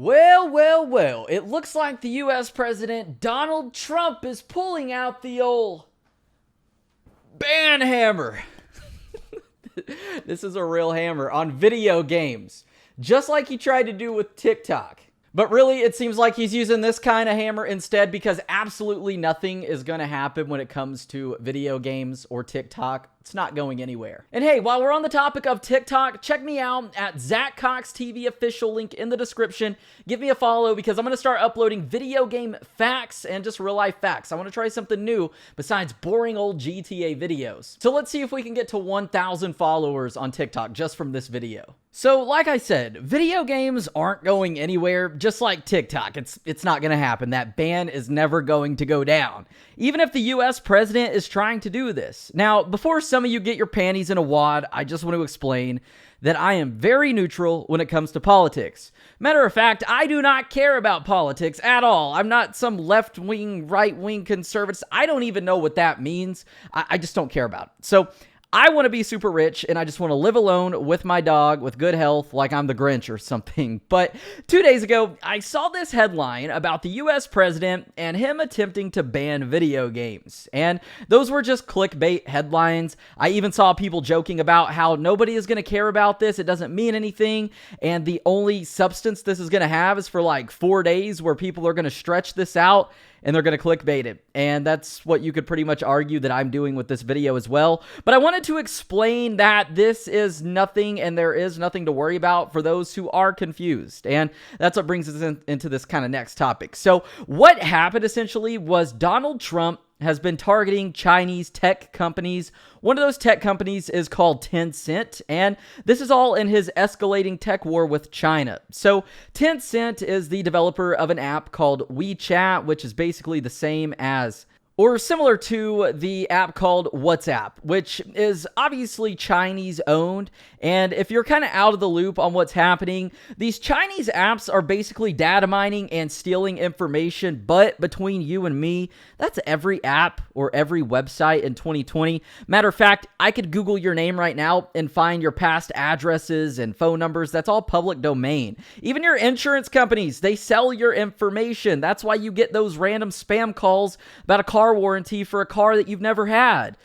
Well, it looks like the US President Donald Trump is pulling out the old ban hammer. This is a real hammer on video games, just like he tried to do with TikTok. But really, it seems like he's using this kind of hammer instead because absolutely nothing is going to happen when it comes to video games or TikTok. It's not going anywhere. And hey, while we're on the topic of TikTok, check me out at ZacCoxTV official, link in the description. Give me a follow because I'm going to start uploading video game facts and just real life facts. I want to try something new besides boring old GTA videos. So let's see if we can get to 1,000 followers on TikTok just from this video. So like I said, video games aren't going anywhere, just like TikTok. It's not going to happen. That ban is never going to go down, even if the US president is trying to do this. Now, before some of you get your panties in a wad, I just want to explain that I am very neutral when it comes to politics. Matter of fact, I do not care about politics at all. I'm not some left-wing, right-wing conservative. I don't even know what that means. I just don't care about it. So I want to be super rich, and I just want to live alone with my dog with good health like I'm the Grinch or something. But 2 days ago, I saw this headline about the US president and him attempting to ban video games. And those were just clickbait headlines. I even saw people joking about how nobody is going to care about this. It doesn't mean anything. And the only substance this is going to have is for like 4 days where people are going to stretch this out and they're going to clickbait it. And that's what you could pretty much argue that I'm doing with this video as well. But I wanted to explain that this is nothing and there is nothing to worry about for those who are confused. And that's what brings us into this kind of next topic. So what happened essentially was Donald Trump has been targeting Chinese tech companies. One of those tech companies is called Tencent, and this is all in his escalating tech war with China. So Tencent is the developer of an app called WeChat, which is basically the same as or similar to the app called WhatsApp, which is obviously Chinese owned. And if you're kind of out of the loop on what's happening, these Chinese apps are basically data mining and stealing information. But between you and me, that's every app or every website in 2020. Matter of fact, I could Google your name right now and find your past addresses and phone numbers. That's all public domain. Even your insurance companies, they sell your information. That's why you get those random spam calls about a car warranty for a car that you've never had.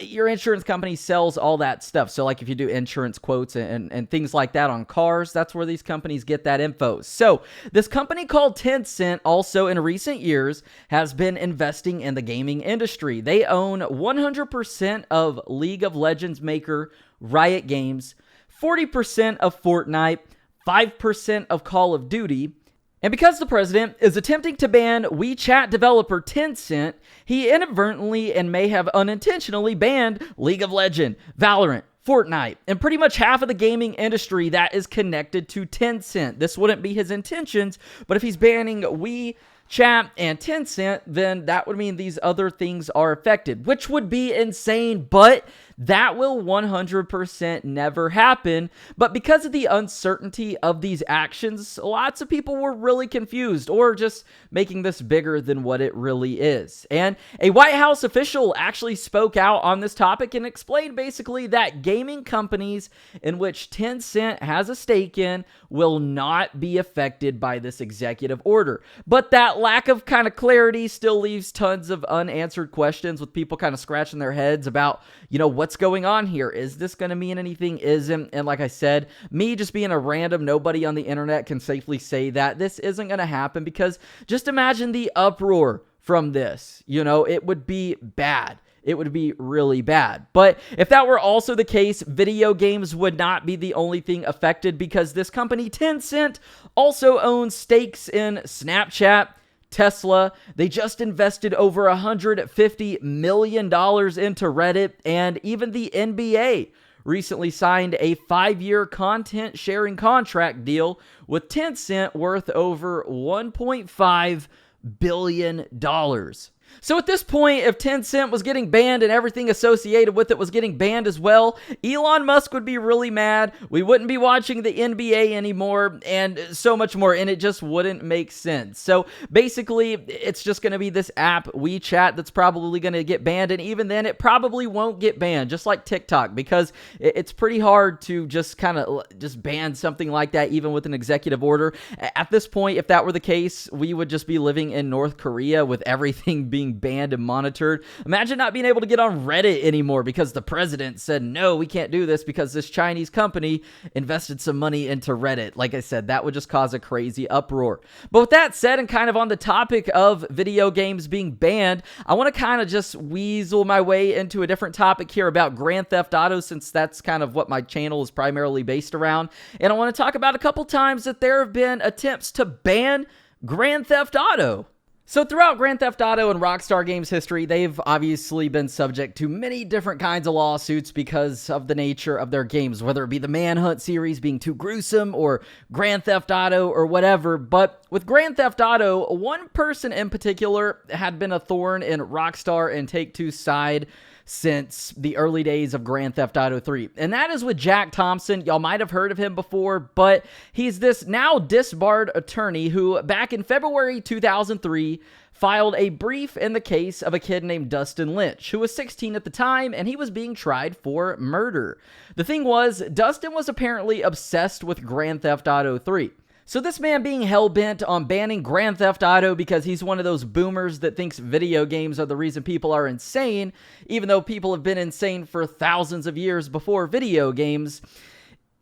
Your insurance company sells all that stuff. So like if you do insurance quotes and things like that on cars, that's where these companies get that info. So this company called Tencent also in recent years has been investing in the gaming industry. They own 100% of League of Legends maker Riot Games, 40% of Fortnite, 5% of Call of Duty. And because the president is attempting to ban WeChat developer Tencent, he inadvertently and may have unintentionally banned League of Legends, Valorant, Fortnite, and pretty much half of the gaming industry that is connected to Tencent. This wouldn't be his intentions, but if he's banning WeChat and Tencent, then that would mean these other things are affected, which would be insane, but that will 100% never happen. But because of the uncertainty of these actions, lots of people were really confused or just making this bigger than what it really is. And a White House official actually spoke out on this topic and explained basically that gaming companies in which Tencent has a stake in will not be affected by this executive order. But that lack of kind of clarity still leaves tons of unanswered questions with people kind of scratching their heads about, what's going on here? Is this going to mean anything? Isn't? And like I said, me just being a random nobody on the internet can safely say that this isn't going to happen because just imagine the uproar from this. It would be bad. It would be really bad. But if that were also the case, video games would not be the only thing affected because this company, Tencent, also owns stakes in Snapchat, Tesla. They just invested over $150 million into Reddit, and even the NBA recently signed a 5-year content sharing contract deal with Tencent worth over $1.5 billion. So at this point, if Tencent was getting banned and everything associated with it was getting banned as well, Elon Musk would be really mad. We wouldn't be watching the NBA anymore and so much more, and it just wouldn't make sense. So basically, it's just going to be this app, WeChat, that's probably going to get banned, and even then, it probably won't get banned, just like TikTok, because it's pretty hard to just kind of just ban something like that, even with an executive order. At this point, if that were the case, we would just be living in North Korea with everything being banned and monitored. Imagine not being able to get on Reddit anymore because the president said, no, we can't do this because this Chinese company invested some money into Reddit. Like I said, that would just cause a crazy uproar. But with that said, and kind of on the topic of video games being banned, I want to kind of just weasel my way into a different topic here about Grand Theft Auto, since that's kind of what my channel is primarily based around. And I want to talk about a couple times that there have been attempts to ban Grand Theft Auto. So throughout Grand Theft Auto and Rockstar Games history, they've obviously been subject to many different kinds of lawsuits because of the nature of their games, whether it be the Manhunt series being too gruesome or Grand Theft Auto or whatever. But with Grand Theft Auto, one person in particular had been a thorn in Rockstar and Take-Two's side since the early days of Grand Theft Auto 3. And that is with Jack Thompson. Y'all might have heard of him before, but he's this now disbarred attorney who, back in February 2003, filed a brief in the case of a kid named Dustin Lynch, who was 16 at the time, and he was being tried for murder. The thing was, Dustin was apparently obsessed with Grand Theft Auto 3. So this man being hell-bent on banning Grand Theft Auto because he's one of those boomers that thinks video games are the reason people are insane, even though people have been insane for thousands of years before video games.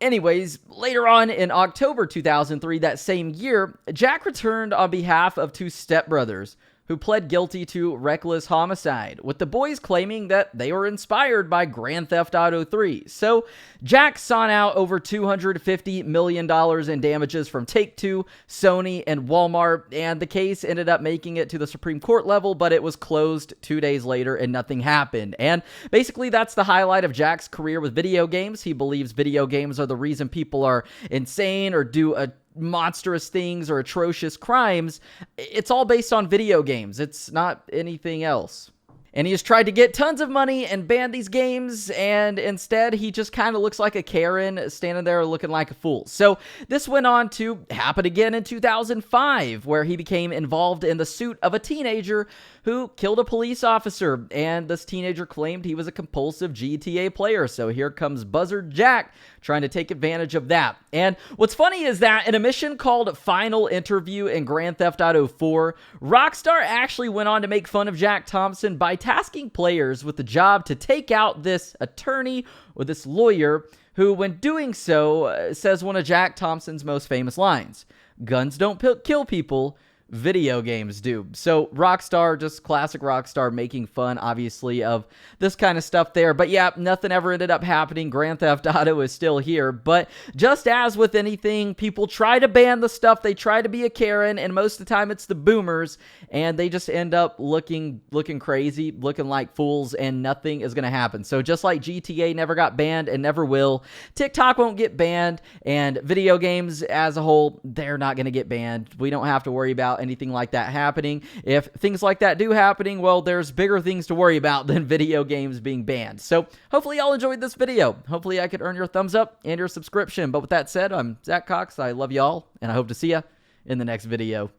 Anyways, later on in October 2003, that same year, Jack returned on behalf of two stepbrothers who pled guilty to reckless homicide, with the boys claiming that they were inspired by Grand Theft Auto 3. So, Jack sought out over $250 million in damages from Take-Two, Sony, and Walmart, and the case ended up making it to the Supreme Court level, but it was closed 2 days later and nothing happened. And basically, that's the highlight of Jack's career with video games. He believes video games are the reason people are insane or do monstrous things or atrocious crimes. It's all based on video games. It's not anything else. And he has tried to get tons of money and ban these games, and instead he just kind of looks like a Karen standing there looking like a fool. So this went on to happen again in 2005, where he became involved in the suit of a teenager who killed a police officer, and this teenager claimed he was a compulsive GTA player. So here comes Buzzard Jack trying to take advantage of that. And what's funny is that in a mission called Final Interview in Grand Theft Auto 4, Rockstar actually went on to make fun of Jack Thompson by tasking players with the job to take out this attorney or this lawyer who, when doing so, says one of Jack Thompson's most famous lines: "Guns don't kill people, video games do." So Rockstar, just classic Rockstar, making fun obviously of this kind of stuff there. But yeah, nothing ever ended up happening. Grand Theft Auto is still here. But just as with anything, people try to ban the stuff, they try to be a Karen, and most of the time it's the boomers, and they just end up looking crazy, looking like fools, and nothing is going to happen. So just like GTA never got banned and never will, TikTok won't get banned, and video games as a whole, they're not going to get banned. We don't have to worry about anything like that happening. If things like that do happening, well, there's bigger things to worry about than video games being banned. So hopefully y'all enjoyed this video. Hopefully I could earn your thumbs up and your subscription. But with that said, I'm Zach Cox. I love y'all, and I hope to see ya in the next video.